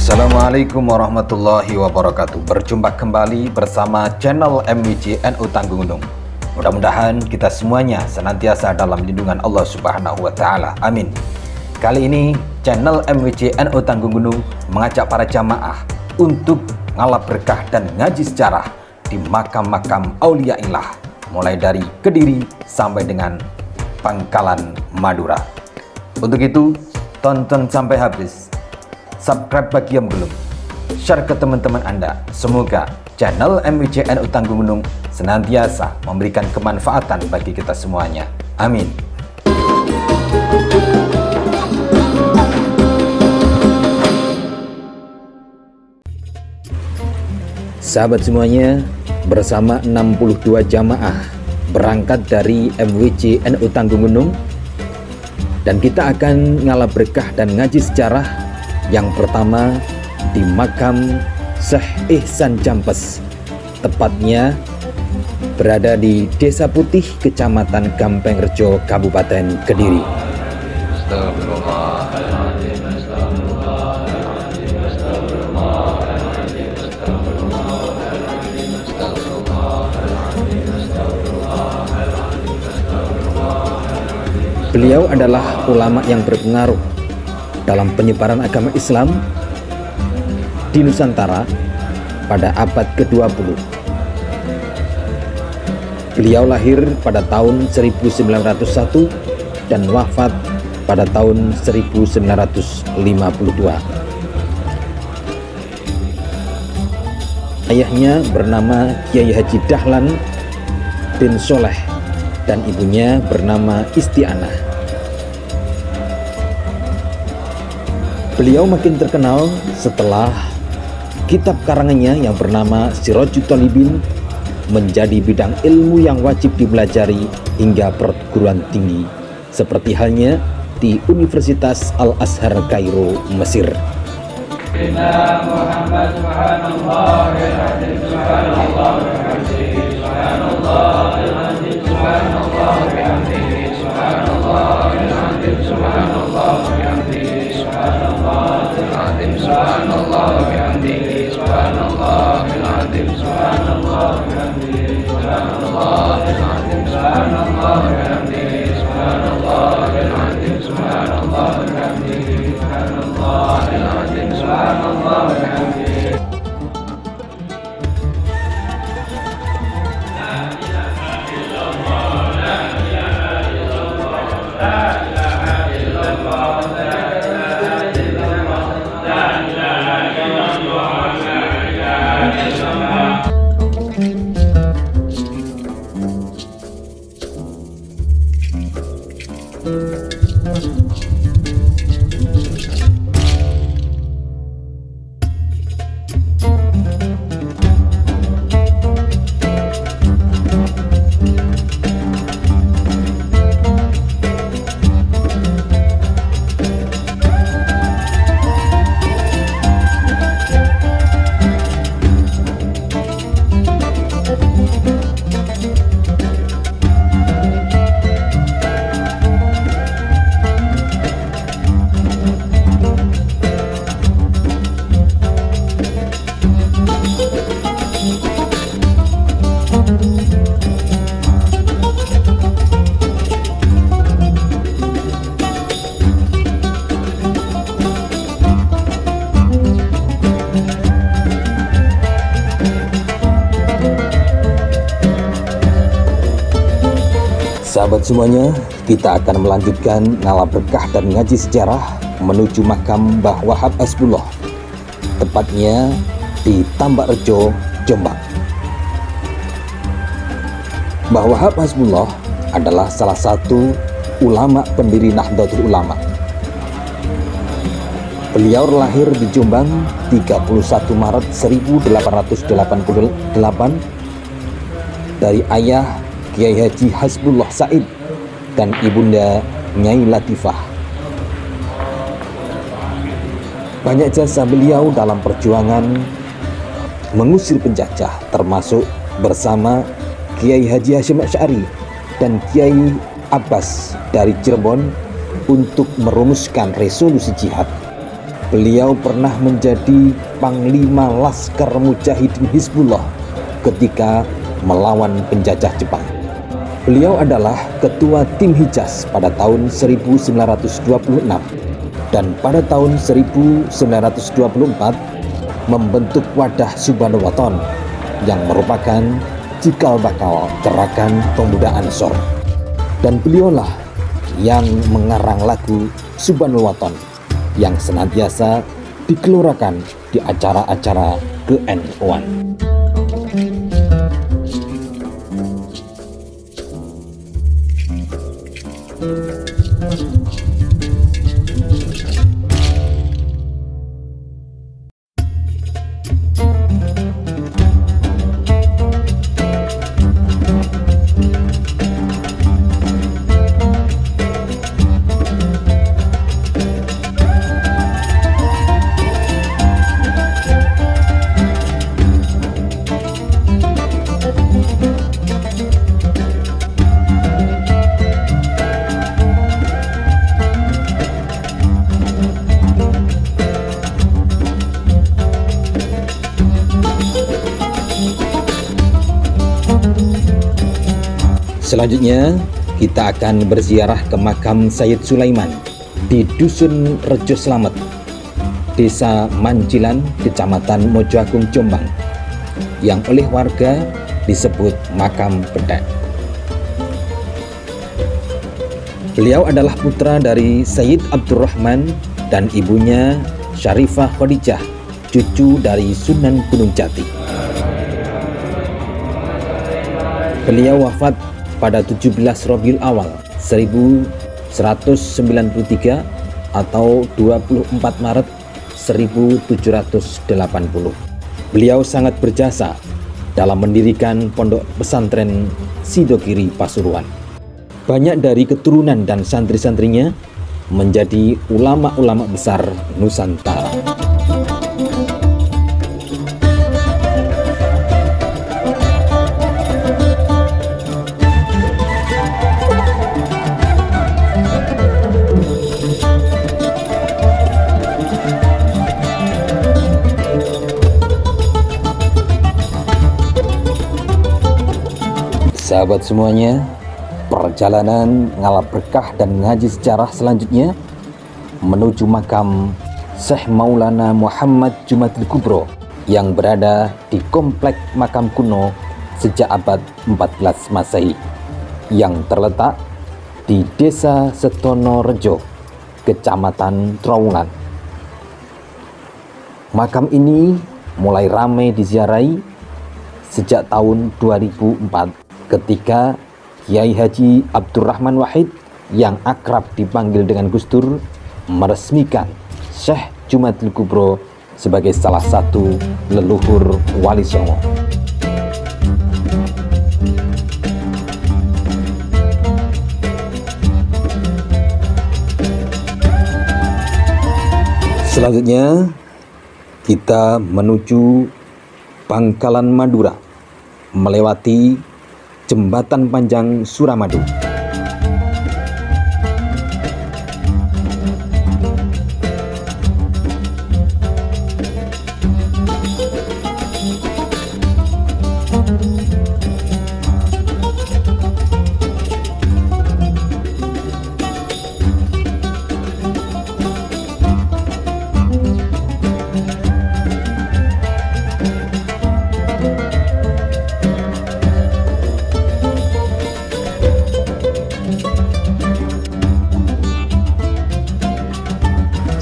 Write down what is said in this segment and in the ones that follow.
Assalamualaikum warahmatullahi wabarakatuh. Berjumpa kembali bersama channel MWC NU Tanggung Gunung. Mudah-mudahan kita semuanya senantiasa dalam lindungan Allah Subhanahu wa Ta'ala. Amin. Kali ini channel MWC NU Tanggung Gunung mengajak para jamaah untuk ngalap berkah dan ngaji sejarah di makam-makam Auliaillah, mulai dari Kediri sampai dengan Pangkalan Madura. Untuk itu tonton sampai habis, subscribe bagi yang belum, share ke teman-teman Anda. Semoga channel MWC NU Tanggung Gunung senantiasa memberikan kemanfaatan bagi kita semuanya. Amin. Sahabat semuanya, bersama 62 jamaah berangkat dari MWC NU Tanggung Gunung, dan kita akan ngalap berkah dan ngaji sejarah. Yang pertama di makam Syekh Ihsan Jampes, tepatnya berada di Desa Putih, Kecamatan Gampengrejo, Kabupaten Kediri. Beliau adalah ulama yang berpengaruh dalam penyebaran agama Islam di Nusantara pada abad ke-20. Beliau lahir pada tahun 1901 dan wafat pada tahun 1952. Ayahnya bernama Kiai Haji Dahlan bin Soleh dan ibunya bernama Isti'anah. Beliau makin terkenal setelah kitab karangannya yang bernama Sirajut Thalibin menjadi bidang ilmu yang wajib dipelajari hingga perguruan tinggi, seperti halnya di Universitas Al-Azhar Kairo, Mesir. Sahabat semuanya, kita akan melanjutkan ngalap berkah dan ngaji sejarah menuju makam Mbah Wahab Hasbullah, tepatnya di Tambakrejo, Jombang. Mbah Wahab Hasbullah adalah salah satu ulama pendiri Nahdlatul Ulama. Beliau lahir di Jombang 31 Maret 1888 dari ayah Kiai Haji Hasbullah Said dan ibunda Nyai Latifah. Banyak jasa beliau dalam perjuangan mengusir penjajah, termasuk bersama Kiai Haji Hasyim Asy'ari dan Kiai Abbas dari Cirebon untuk merumuskan resolusi jihad. Beliau pernah menjadi Panglima Laskar Mujahidin Hizbullah ketika melawan penjajah Jepang. Beliau adalah ketua tim Hijaz pada tahun 1926 dan pada tahun 1924 membentuk Wadah Subhanul Waton yang merupakan cikal bakal gerakan pemuda Ansor. Dan beliaulah yang mengarang lagu Subhanul Waton yang senantiasa dikeluarkan di acara-acara ke-NU-an. Selanjutnya kita akan berziarah ke makam Sayyid Sulaiman di Dusun Rejo Slamet, Desa Mancilan, Kecamatan Mojoagung, Jombang, yang oleh warga disebut makam Bedek. Beliau adalah putra dari Sayyid Abdurrahman dan ibunya Syarifah Khadijah, cucu dari Sunan Gunung Jati. Beliau wafat pada 17 Rabiul Awal 1193 atau 24 Maret 1780. Beliau sangat berjasa dalam mendirikan pondok pesantren Sidogiri Pasuruan. Banyak dari keturunan dan santri-santrinya menjadi ulama-ulama besar Nusantara. Sahabat semuanya, perjalanan ngalap berkah dan ngaji sejarah selanjutnya menuju makam Syekh Maulana Muhammad Jumadil Kubro yang berada di komplek makam kuno sejak abad 14 Masehi yang terletak di Desa Setono Rejo, Kecamatan Trawulan. Makam ini mulai ramai diziarahi sejak tahun 2004 ketika Kiai Haji Abdurrahman Wahid yang akrab dipanggil dengan Gus Dur meresmikan Syekh Jumadil Kubro sebagai salah satu leluhur Wali Songo. Selanjutnya kita menuju Pangkalan Madura melewati Jembatan Panjang Suramadu.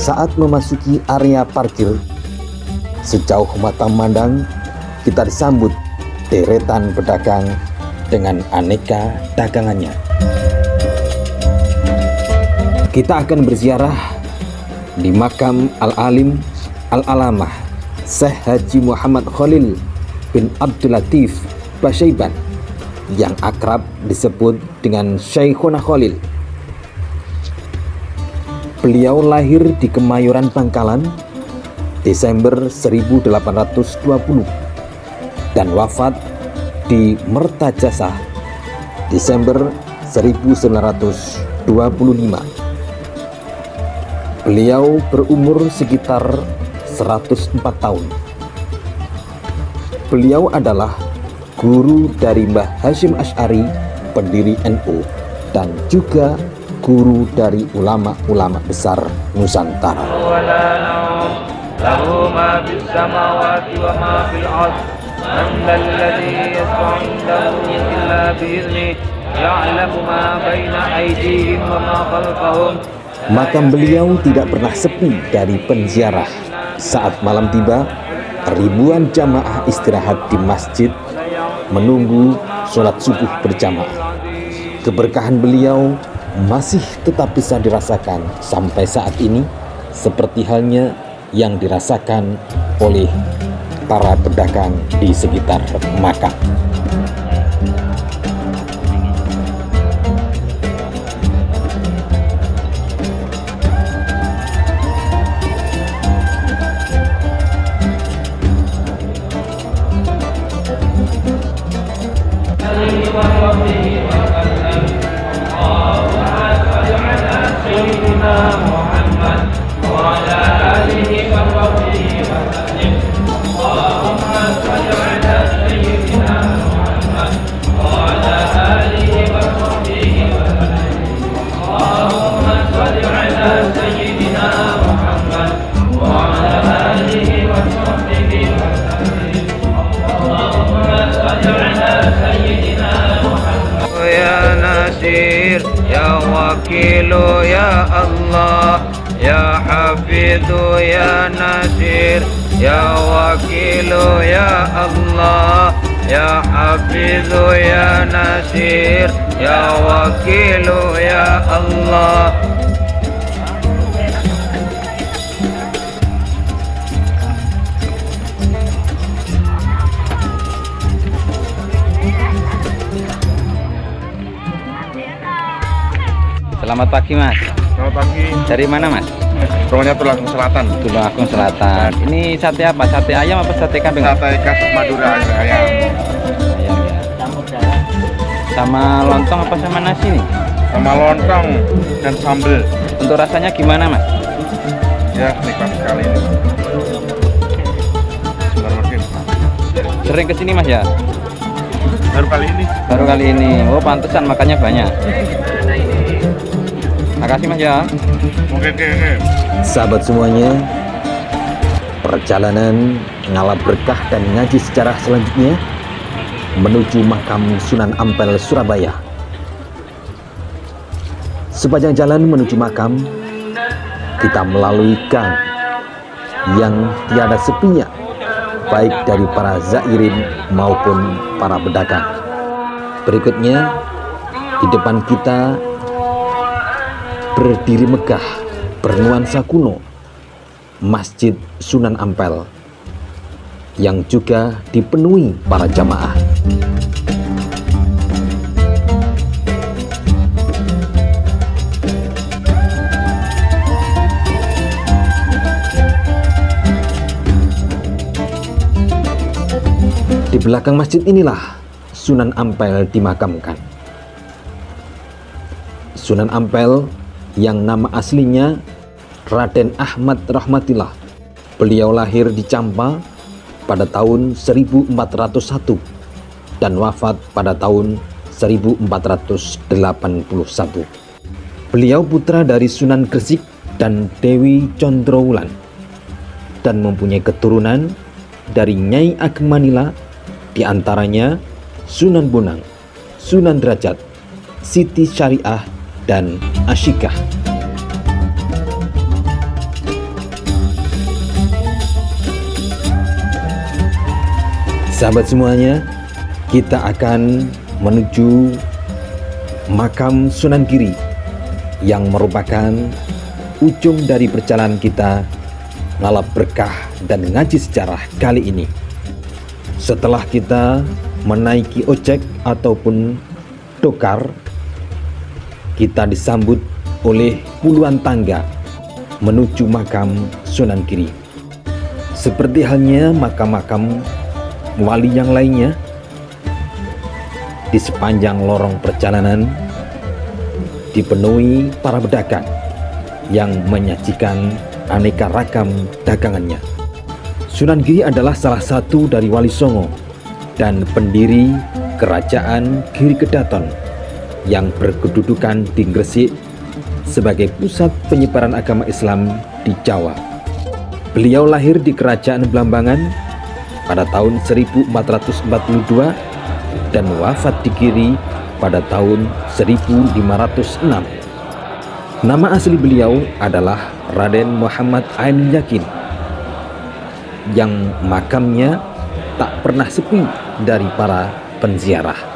Saat memasuki area parkir, sejauh mata memandang kita disambut deretan pedagang dengan aneka dagangannya. Kita akan berziarah di makam Al-Alim Al-Alamah Syekh Haji Muhammad Khalil bin Abdul Latif Basyaiban yang akrab disebut dengan Syekhuna Khalil. Beliau lahir di Kemayoran Bangkalan Desember 1820 dan wafat di Mertajasa Desember 1925. Beliau berumur sekitar 104 tahun. Beliau adalah guru dari Mbah Hasyim Asy'ari, pendiri NU, dan juga guru dari ulama-ulama besar Nusantara. Makam beliau tidak pernah sepi dari penziarah. Saat malam tiba, ribuan jamaah istirahat di masjid menunggu sholat subuh berjamaah. Keberkahan beliau masih tetap bisa dirasakan sampai saat ini, seperti halnya yang dirasakan oleh para pedagang di sekitar makam. Ya Wakilu ya Allah, Ya Hafidhu ya Nasir, Ya Wakilu ya Allah, Ya Hafidhu ya Nasir, Ya Wakilu ya Allah. Selamat pagi Mas. Selamat pagi. Dari mana Mas? Rumahnya Tulungagung Selatan. Tulungagung Selatan. Ini sate apa? Sate ayam apa sate kambing? Sate khas Madura ayam. Ayam ya. Sama lontong apa sama nasi nih? Sama lontong dan sambal. Untuk rasanya gimana Mas? Ya nikmat sekali ini. Sering kesini Mas ya? Baru kali ini. Baru kali ini. Oh pantesan makannya banyak. Makasih Mas ya. Oke. Sahabat semuanya, perjalanan ngalap berkah dan ngaji sejarah selanjutnya menuju makam Sunan Ampel, Surabaya. Sepanjang jalan menuju makam, kita melalui gang yang tiada sepinya, baik dari para zairin maupun para pedagang. Berikutnya, di depan kita berdiri megah, bernuansa kuno, Masjid Sunan Ampel yang juga dipenuhi para jamaah. Di belakang masjid inilah Sunan Ampel dimakamkan. Sunan Ampel yang nama aslinya Raden Ahmad Rahmatillah. Beliau lahir di Campa pada tahun 1401 dan wafat pada tahun 1481. Beliau putra dari Sunan Gresik dan Dewi Condrowulan dan mempunyai keturunan dari Nyai Ageng Manila, di antaranya Sunan Bonang, Sunan Derajat, Siti Syariah, dan Asyikah. Sahabat semuanya, kita akan menuju makam Sunan Giri yang merupakan ujung dari perjalanan kita ngalap berkah dan ngaji sejarah kali ini. Setelah kita menaiki ojek ataupun dokar, kita disambut oleh puluhan tangga menuju makam Sunan Giri. Seperti halnya makam-makam wali yang lainnya, di sepanjang lorong perjalanan dipenuhi para pedagang yang menyajikan aneka ragam dagangannya. Sunan Giri adalah salah satu dari Wali Songo dan pendiri Kerajaan Giri Kedaton yang berkedudukan di Gresik sebagai pusat penyebaran agama Islam di Jawa. Beliau lahir di Kerajaan Blambangan pada tahun 1442 dan wafat di Giri pada tahun 1506. Nama asli beliau adalah Raden Muhammad Ain Yakin, yang makamnya tak pernah sepi dari para penziarah.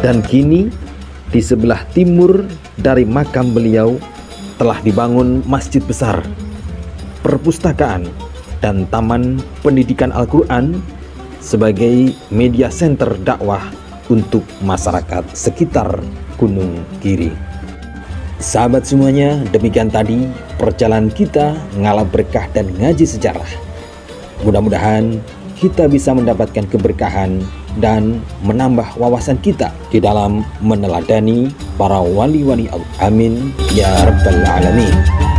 Dan kini di sebelah timur dari makam beliau telah dibangun masjid besar, perpustakaan, dan taman pendidikan Al-Quran sebagai media center dakwah untuk masyarakat sekitar Gunung Giri. Sahabat semuanya, demikian tadi perjalanan kita ngalah berkah dan ngaji sejarah. Mudah-mudahan kita bisa mendapatkan keberkahan dan menambah wawasan kita di dalam meneladani para wali-wali Allah. Amin ya rabbal alamin.